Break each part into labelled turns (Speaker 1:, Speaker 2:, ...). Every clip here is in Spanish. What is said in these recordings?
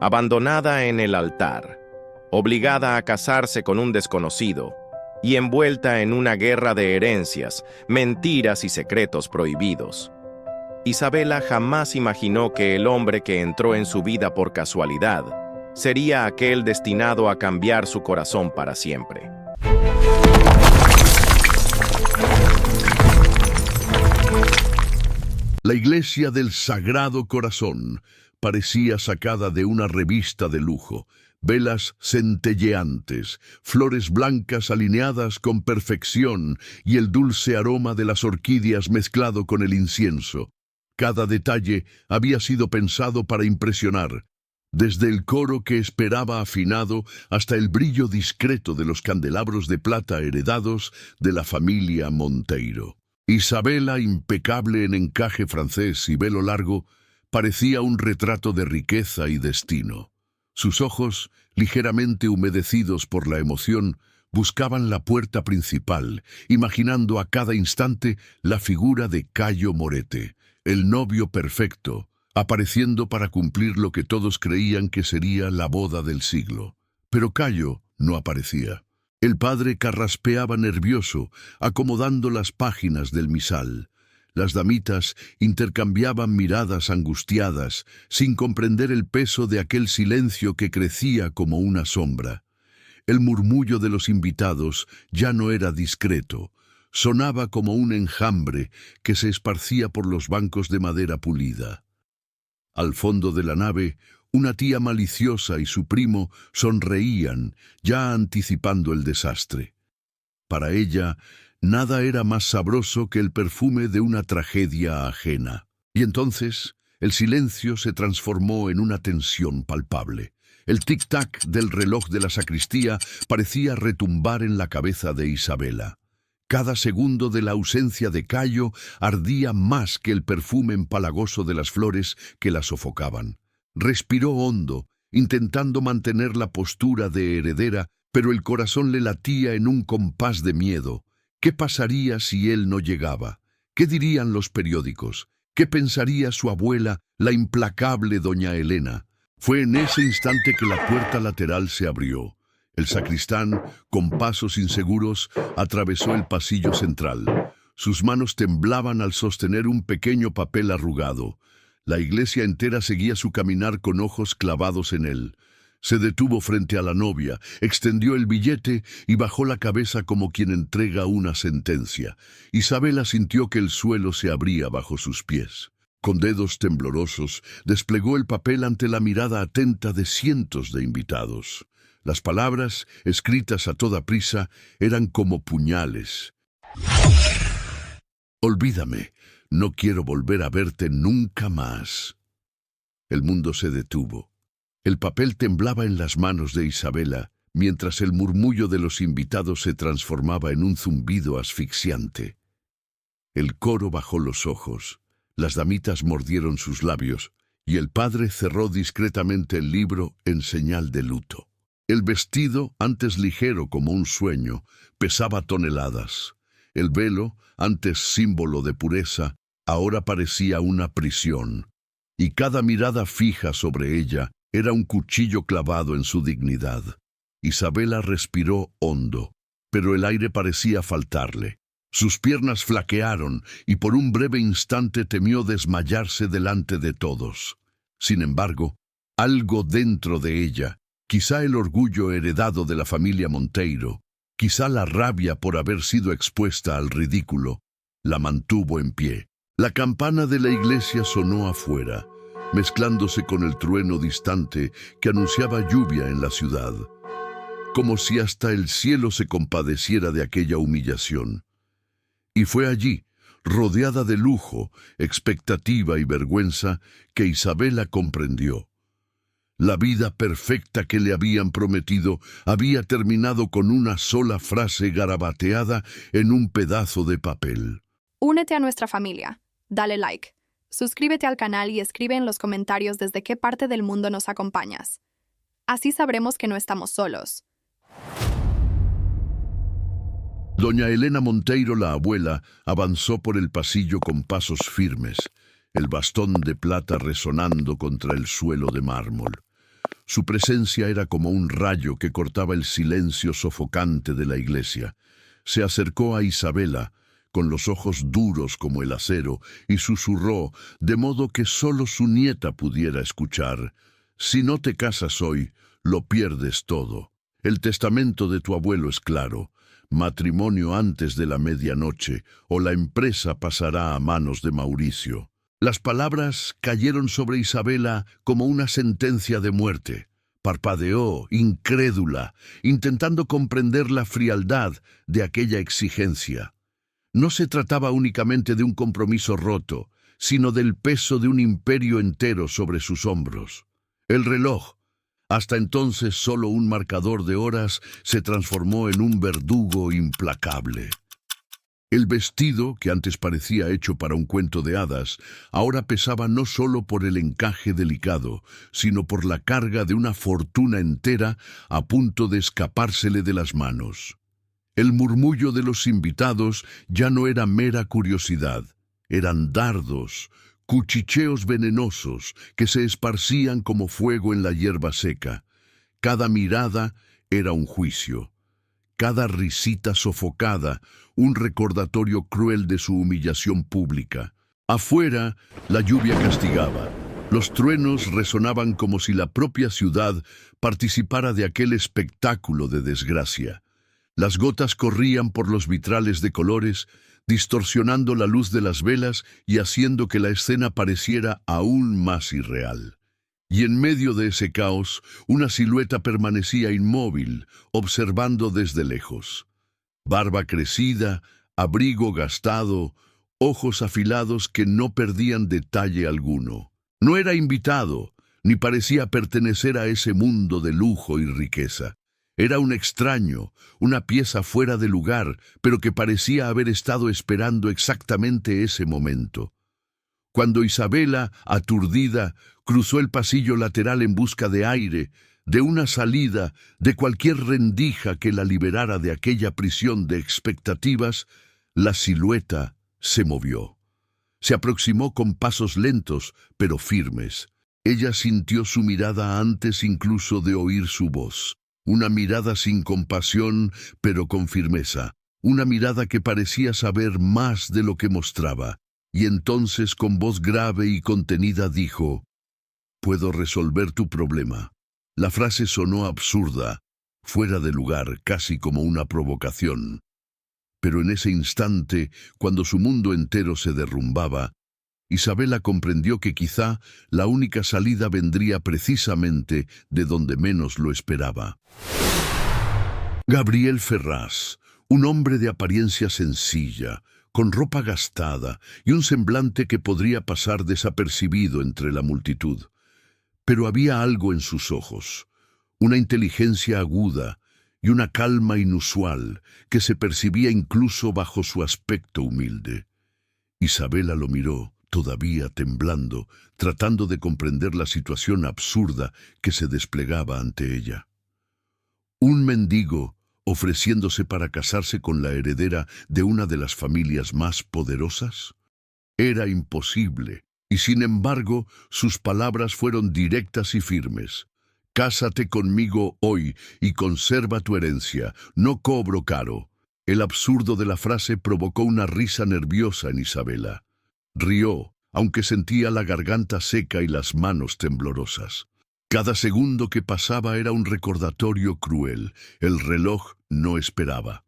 Speaker 1: abandonada en el altar, obligada a casarse con un desconocido y envuelta en una guerra de herencias, mentiras y secretos prohibidos. Isabela jamás imaginó que el hombre que entró en su vida por casualidad sería aquel destinado a cambiar su corazón para siempre.
Speaker 2: La iglesia del Sagrado Corazón parecía sacada de una revista de lujo. Velas centelleantes, flores blancas alineadas con perfección y el dulce aroma de las orquídeas mezclado con el incienso. Cada detalle había sido pensado para impresionar, desde el coro que esperaba afinado hasta el brillo discreto de los candelabros de plata heredados de la familia Monteiro. Isabela, impecable en encaje francés y velo largo, parecía un retrato de riqueza y destino. Sus ojos, ligeramente humedecidos por la emoción, buscaban la puerta principal, imaginando a cada instante la figura de Cayo Morete, el novio perfecto, apareciendo para cumplir lo que todos creían que sería la boda del siglo. Pero Cayo no aparecía. El padre carraspeaba nervioso, acomodando las páginas del misal. Las damitas intercambiaban miradas angustiadas, sin comprender el peso de aquel silencio que crecía como una sombra. El murmullo de los invitados ya no era discreto, sonaba como un enjambre que se esparcía por los bancos de madera pulida. Al fondo de la nave, una tía maliciosa y su primo sonreían, ya anticipando el desastre. Para ella, nada era más sabroso que el perfume de una tragedia ajena. Y entonces, el silencio se transformó en una tensión palpable. El tic-tac del reloj de la sacristía parecía retumbar en la cabeza de Isabela. Cada segundo de la ausencia de Cayo ardía más que el perfume empalagoso de las flores que la sofocaban. Respiró hondo, intentando mantener la postura de heredera, pero el corazón le latía en un compás de miedo. ¿Qué pasaría si él no llegaba? ¿Qué dirían los periódicos? ¿Qué pensaría su abuela, la implacable doña Elena? Fue en ese instante que la puerta lateral se abrió. El sacristán, con pasos inseguros, atravesó el pasillo central. Sus manos temblaban al sostener un pequeño papel arrugado. La iglesia entera seguía su caminar con ojos clavados en él. Se detuvo frente a la novia, extendió el billete y bajó la cabeza como quien entrega una sentencia. Isabela sintió que el suelo se abría bajo sus pies. Con dedos temblorosos, desplegó el papel ante la mirada atenta de cientos de invitados. Las palabras, escritas a toda prisa, eran como puñales. Olvídame, no quiero volver a verte nunca más. El mundo se detuvo. El papel temblaba en las manos de Isabela, mientras el murmullo de los invitados se transformaba en un zumbido asfixiante. El coro bajó los ojos, las damitas mordieron sus labios, y el padre cerró discretamente el libro en señal de luto. El vestido, antes ligero como un sueño, pesaba toneladas. El velo, antes símbolo de pureza, ahora parecía una prisión, y cada mirada fija sobre ella era un cuchillo clavado en su dignidad. Isabela respiró hondo, pero el aire parecía faltarle. Sus piernas flaquearon y por un breve instante temió desmayarse delante de todos. Sin embargo, algo dentro de ella, quizá el orgullo heredado de la familia Monteiro, quizá la rabia por haber sido expuesta al ridículo, la mantuvo en pie. La campana de la iglesia sonó afuera, mezclándose con el trueno distante que anunciaba lluvia en la ciudad, como si hasta el cielo se compadeciera de aquella humillación. Y fue allí, rodeada de lujo, expectativa y vergüenza, que Isabela comprendió. La vida perfecta que le habían prometido había terminado con una sola frase garabateada en un pedazo de papel.
Speaker 3: Únete a nuestra familia. Dale like. Suscríbete al canal y escribe en los comentarios desde qué parte del mundo nos acompañas. Así sabremos que no estamos solos.
Speaker 2: Doña Elena Monteiro, la abuela, avanzó por el pasillo con pasos firmes, el bastón de plata resonando contra el suelo de mármol. Su presencia era como un rayo que cortaba el silencio sofocante de la iglesia. Se acercó a Isabela, con los ojos duros como el acero, y susurró, de modo que solo su nieta pudiera escuchar: «Si no te casas hoy, lo pierdes todo. El testamento de tu abuelo es claro: matrimonio antes de la medianoche, o la empresa pasará a manos de Mauricio». Las palabras cayeron sobre Isabela como una sentencia de muerte. Parpadeó, incrédula, intentando comprender la frialdad de aquella exigencia. No se trataba únicamente de un compromiso roto, sino del peso de un imperio entero sobre sus hombros. El reloj, hasta entonces solo un marcador de horas, se transformó en un verdugo implacable. El vestido, que antes parecía hecho para un cuento de hadas, ahora pesaba no solo por el encaje delicado, sino por la carga de una fortuna entera a punto de escapársele de las manos. El murmullo de los invitados ya no era mera curiosidad, eran dardos, cuchicheos venenosos que se esparcían como fuego en la hierba seca. Cada mirada era un juicio. Cada risita sofocada, un recordatorio cruel de su humillación pública. Afuera, la lluvia castigaba. Los truenos resonaban como si la propia ciudad participara de aquel espectáculo de desgracia. Las gotas corrían por los vitrales de colores, distorsionando la luz de las velas y haciendo que la escena pareciera aún más irreal. Y en medio de ese caos, una silueta permanecía inmóvil, observando desde lejos. Barba crecida, abrigo gastado, ojos afilados que no perdían detalle alguno. No era invitado, ni parecía pertenecer a ese mundo de lujo y riqueza. Era un extraño, una pieza fuera de lugar, pero que parecía haber estado esperando exactamente ese momento. Cuando Isabela, aturdida, cruzó el pasillo lateral en busca de aire, de una salida, de cualquier rendija que la liberara de aquella prisión de expectativas, la silueta se movió. Se aproximó con pasos lentos, pero firmes. Ella sintió su mirada antes incluso de oír su voz. Una mirada sin compasión, pero con firmeza. Una mirada que parecía saber más de lo que mostraba. Y entonces, con voz grave y contenida, dijo: «Puedo resolver tu problema». La frase sonó absurda, fuera de lugar, casi como una provocación. Pero en ese instante, cuando su mundo entero se derrumbaba, Isabela comprendió que quizá la única salida vendría precisamente de donde menos lo esperaba. Gabriel Ferraz, un hombre de apariencia sencilla, con ropa gastada y un semblante que podría pasar desapercibido entre la multitud. Pero había algo en sus ojos, una inteligencia aguda y una calma inusual que se percibía incluso bajo su aspecto humilde. Isabela lo miró, todavía temblando, tratando de comprender la situación absurda que se desplegaba ante ella. Un mendigo ofreciéndose para casarse con la heredera de una de las familias más poderosas. Era imposible, y sin embargo sus palabras fueron directas y firmes. «Cásate conmigo hoy y conserva tu herencia, no cobro caro». El absurdo de la frase provocó una risa nerviosa en Isabela. Rió, aunque sentía la garganta seca y las manos temblorosas. Cada segundo que pasaba era un recordatorio cruel. El reloj no esperaba.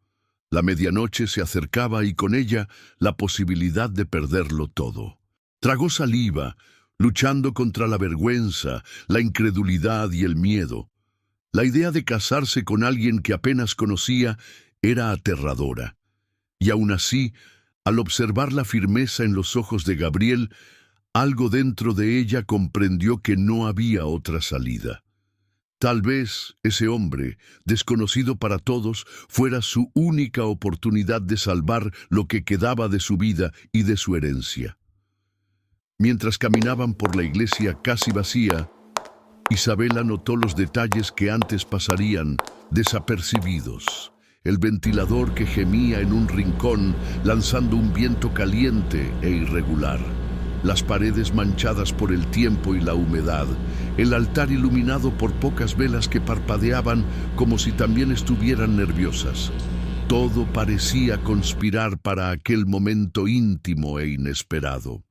Speaker 2: La medianoche se acercaba y con ella la posibilidad de perderlo todo. Tragó saliva, luchando contra la vergüenza, la incredulidad y el miedo. La idea de casarse con alguien que apenas conocía era aterradora. Y aún así, al observar la firmeza en los ojos de Gabriel, algo dentro de ella comprendió que no había otra salida. Tal vez ese hombre, desconocido para todos, fuera su única oportunidad de salvar lo que quedaba de su vida y de su herencia. Mientras caminaban por la iglesia casi vacía, Isabela notó los detalles que antes pasarían desapercibidos. El ventilador que gemía en un rincón, lanzando un viento caliente e irregular. las paredes manchadas por el tiempo y la humedad, el altar iluminado por pocas velas que parpadeaban como si también estuvieran nerviosas. Todo parecía conspirar para aquel momento íntimo e inesperado.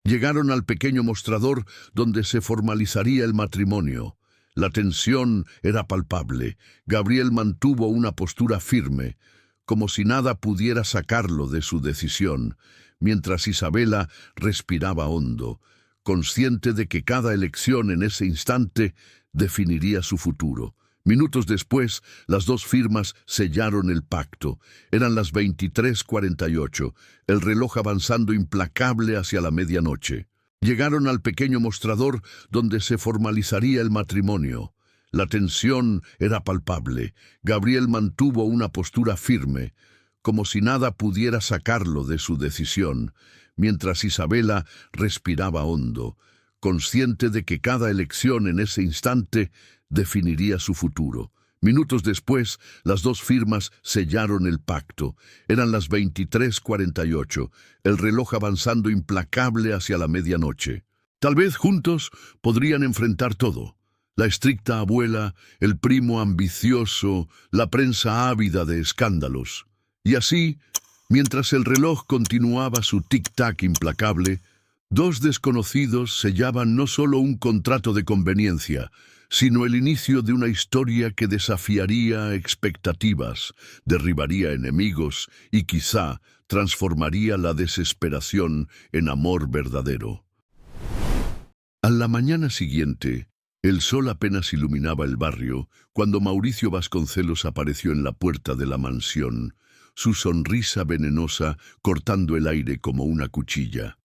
Speaker 2: Llegaron al pequeño mostrador donde se formalizaría el matrimonio. La tensión era palpable. Gabriel mantuvo una postura firme, como si nada pudiera sacarlo de su decisión, mientras Isabela respiraba hondo, consciente de que cada elección en ese instante definiría su futuro. Minutos después, las dos firmas sellaron el pacto. Eran las 23:48, el reloj avanzando implacable hacia la medianoche. Llegaron al pequeño mostrador donde se formalizaría el matrimonio. La tensión era palpable. Gabriel mantuvo una postura firme, como si nada pudiera sacarlo de su decisión, mientras Isabela respiraba hondo, consciente de que cada elección en ese instante definiría su futuro. Minutos después, las dos firmas sellaron el pacto. Eran las 23:48, el reloj avanzando implacable hacia la medianoche. Tal vez juntos podrían enfrentar todo. La estricta abuela, el primo ambicioso, la prensa ávida de escándalos. Y así, mientras el reloj continuaba su tic-tac implacable, dos desconocidos sellaban no solo un contrato de conveniencia, sino el inicio de una historia que desafiaría expectativas, derribaría enemigos y quizá transformaría la desesperación en amor verdadero. A la mañana siguiente, el sol apenas iluminaba el barrio cuando Mauricio Vasconcelos apareció en la puerta de la mansión, su sonrisa venenosa cortando el aire como una cuchilla.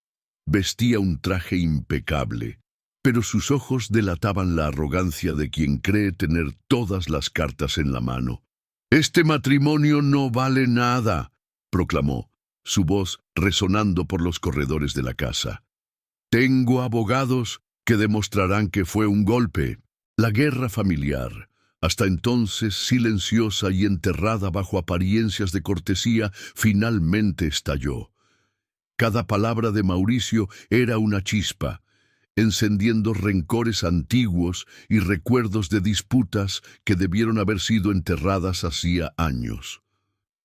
Speaker 2: Vestía un traje impecable, pero sus ojos delataban la arrogancia de quien cree tener todas las cartas en la mano. «Este matrimonio no vale nada», proclamó, su voz resonando por los corredores de la casa. «Tengo abogados que demostrarán que fue un golpe». La guerra familiar, hasta entonces silenciosa y enterrada bajo apariencias de cortesía, finalmente estalló. Cada palabra de Mauricio era una chispa, encendiendo rencores antiguos y recuerdos de disputas que debieron haber sido enterradas hacía años.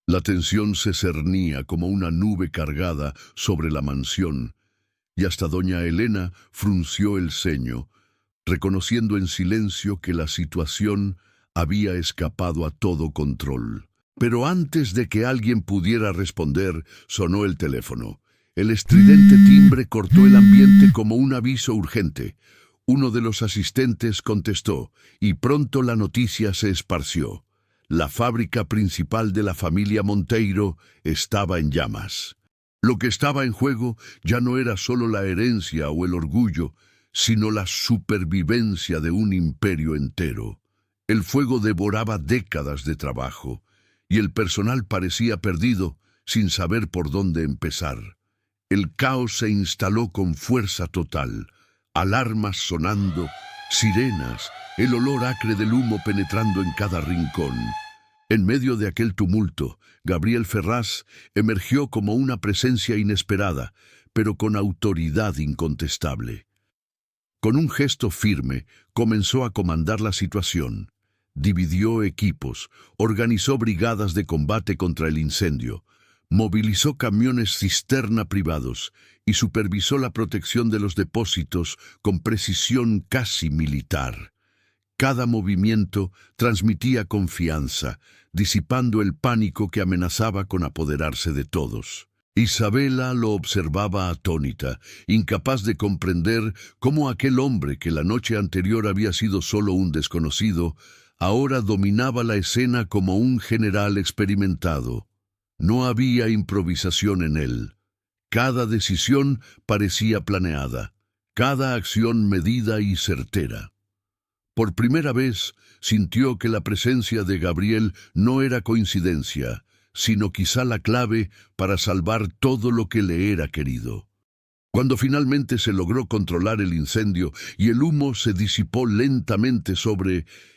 Speaker 2: La tensión se cernía como una nube cargada sobre la mansión, y hasta doña Elena frunció el ceño, reconociendo en silencio que la situación había escapado a todo control. Pero antes de que alguien pudiera responder, sonó el teléfono. El estridente timbre cortó el ambiente como un aviso urgente. Uno de los asistentes contestó, y pronto la noticia se esparció. La fábrica principal de la familia Monteiro estaba en llamas. Lo que estaba en juego ya no era solo la herencia o el orgullo, sino la supervivencia de un imperio entero. El fuego devoraba décadas de trabajo, y el personal parecía perdido, sin saber por dónde empezar. El caos se instaló con fuerza total, alarmas sonando, sirenas, el olor acre del humo penetrando en cada rincón. En medio de aquel tumulto, Gabriel Ferraz emergió como una presencia inesperada, pero con autoridad incontestable. Con un gesto firme, comenzó a comandar la situación. Dividió equipos, organizó brigadas de combate contra el incendio, movilizó camiones cisterna privados y supervisó la protección de los depósitos con precisión casi militar. Cada movimiento transmitía confianza, disipando el pánico que amenazaba con apoderarse de todos. Isabela lo observaba atónita, incapaz de comprender cómo aquel hombre que la noche anterior había sido solo un desconocido, ahora dominaba la escena como un general experimentado. No había improvisación en él. Cada decisión parecía planeada, cada acción medida y certera. Por primera vez sintió que la presencia de Gabriel no era coincidencia, sino quizá la clave para salvar todo lo que le era querido. Cuando finalmente se logró controlar el incendio y el humo se disipó lentamente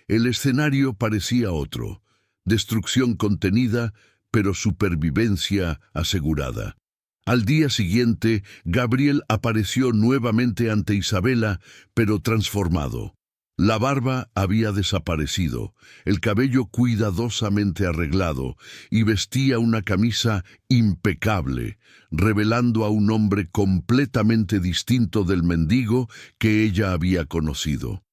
Speaker 2: el escenario parecía otro: destrucción contenida, pero supervivencia asegurada. Al día siguiente, Gabriel apareció nuevamente ante Isabela, pero transformado. La barba había desaparecido, el cabello cuidadosamente arreglado y vestía una camisa impecable, revelando a un hombre completamente distinto del mendigo que ella había conocido.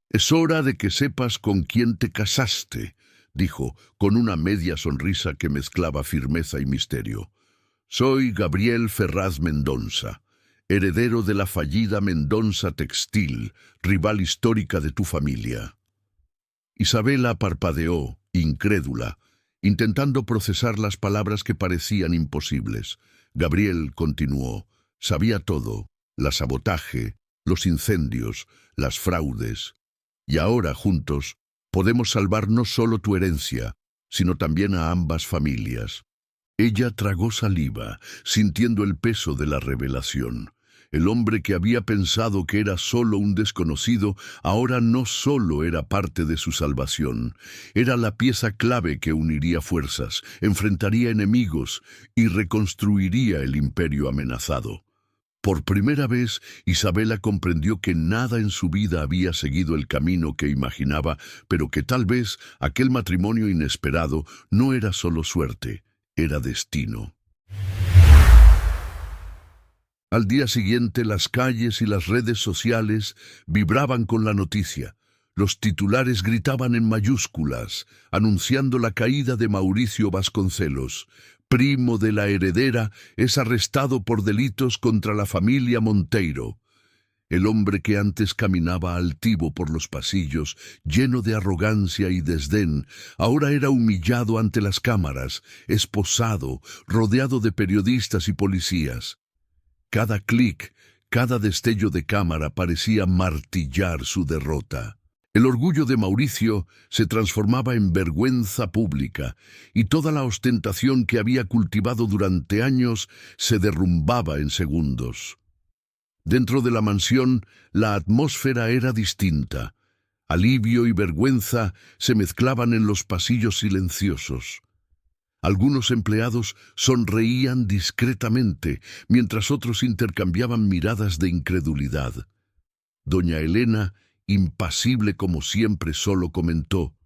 Speaker 2: «Es hora de que sepas con quién te casaste», dijo, con una media sonrisa que mezclaba firmeza y misterio. «Soy Gabriel Ferraz Mendonça, heredero de la fallida Mendonça Textil, rival histórica de tu familia». Isabela parpadeó, incrédula, intentando procesar las palabras que parecían imposibles. Gabriel continuó. Sabía todo: el sabotaje, los incendios, las fraudes. Y ahora, juntos, podemos salvar no solo tu herencia, sino también a ambas familias. Ella tragó saliva, sintiendo el peso de la revelación. El hombre que había pensado que era solo un desconocido, ahora no solo era parte de su salvación, era la pieza clave que uniría fuerzas, enfrentaría enemigos y reconstruiría el imperio amenazado. Por primera vez, Isabela comprendió que nada en su vida había seguido el camino que imaginaba, pero que tal vez aquel matrimonio inesperado no era solo suerte, era destino. Al día siguiente, las calles y las redes sociales vibraban con la noticia. Los titulares gritaban en mayúsculas, anunciando la caída de Mauricio Vasconcelos. Primo de la heredera es arrestado por delitos contra la familia Monteiro. El hombre que antes caminaba altivo por los pasillos, lleno de arrogancia y desdén, ahora era humillado ante las cámaras, esposado, rodeado de periodistas y policías. Cada clic, cada destello de cámara parecía martillar su derrota. El orgullo de Mauricio se transformaba en vergüenza pública, y toda la ostentación que había cultivado durante años se derrumbaba en segundos. Dentro de la mansión, la atmósfera era distinta. Alivio y vergüenza se mezclaban en los pasillos silenciosos. Algunos empleados sonreían discretamente, mientras otros intercambiaban miradas de incredulidad. Doña Elena, impasible como siempre, solo comentó,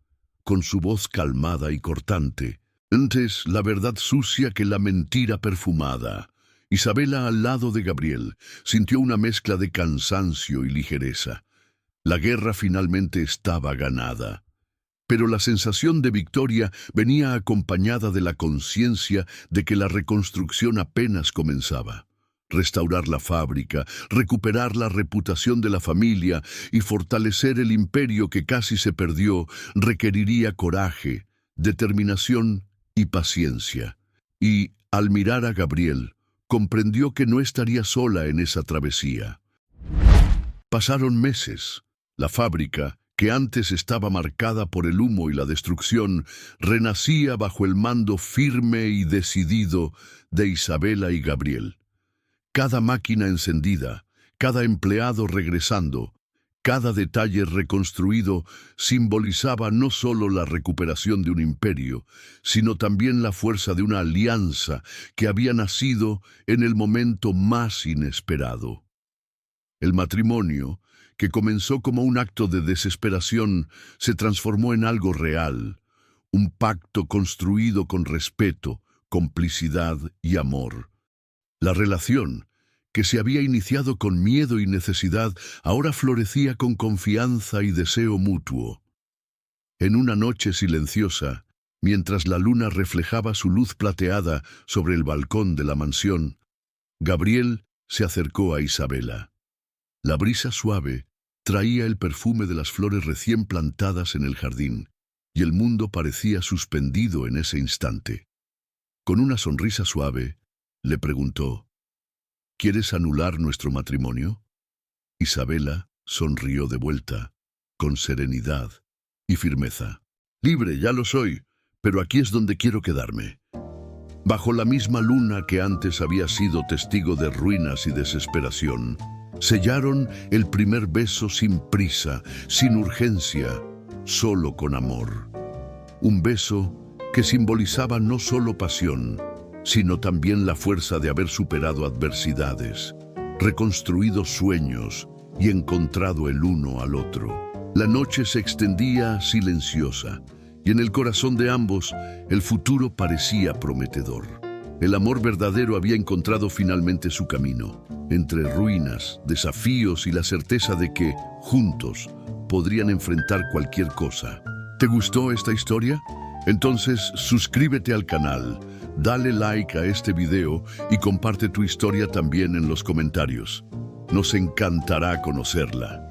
Speaker 2: con su voz calmada y cortante: «Antes la verdad sucia que la mentira perfumada». Isabela, al lado de Gabriel, sintió una mezcla de cansancio y ligereza. La guerra finalmente estaba ganada. Pero la sensación de victoria venía acompañada de la conciencia de que la reconstrucción apenas comenzaba. Restaurar la fábrica, recuperar la reputación de la familia y fortalecer el imperio que casi se perdió requeriría coraje, determinación y paciencia. Y, al mirar a Gabriel, comprendió que no estaría sola en esa travesía. Pasaron meses. La fábrica, que antes estaba marcada por el humo y la destrucción, renacía bajo el mando firme y decidido de Isabela y Gabriel. Cada máquina encendida, cada empleado regresando, cada detalle reconstruido simbolizaba no solo la recuperación de un imperio, sino también la fuerza de una alianza que había nacido en el momento más inesperado. El matrimonio, que comenzó como un acto de desesperación, se transformó en algo real, un pacto construido con respeto, complicidad y amor. La relación, que se había iniciado con miedo y necesidad, ahora florecía con confianza y deseo mutuo. En una noche silenciosa, mientras la luna reflejaba su luz plateada sobre el balcón de la mansión, Gabriel se acercó a Isabela. La brisa suave traía el perfume de las flores recién plantadas en el jardín, y el mundo parecía suspendido en ese instante. Con una sonrisa suave, le preguntó: ¿Quieres anular nuestro matrimonio? Isabela sonrió de vuelta, con serenidad y firmeza. Libre, ya lo soy, pero aquí es donde quiero quedarme. Bajo la misma luna que antes había sido testigo de ruinas y desesperación, sellaron el primer beso sin prisa, sin urgencia, solo con amor. Un beso que simbolizaba no solo pasión, sino también la fuerza de haber superado adversidades, reconstruido sueños y encontrado el uno al otro. La noche se extendía silenciosa, y en el corazón de ambos el futuro parecía prometedor. El amor verdadero había encontrado finalmente su camino, entre ruinas, desafíos y la certeza de que, juntos, podrían enfrentar cualquier cosa. ¿Te gustó esta historia? Entonces, suscríbete al canal, dale like a este video y comparte tu historia también en los comentarios. Nos encantará conocerla.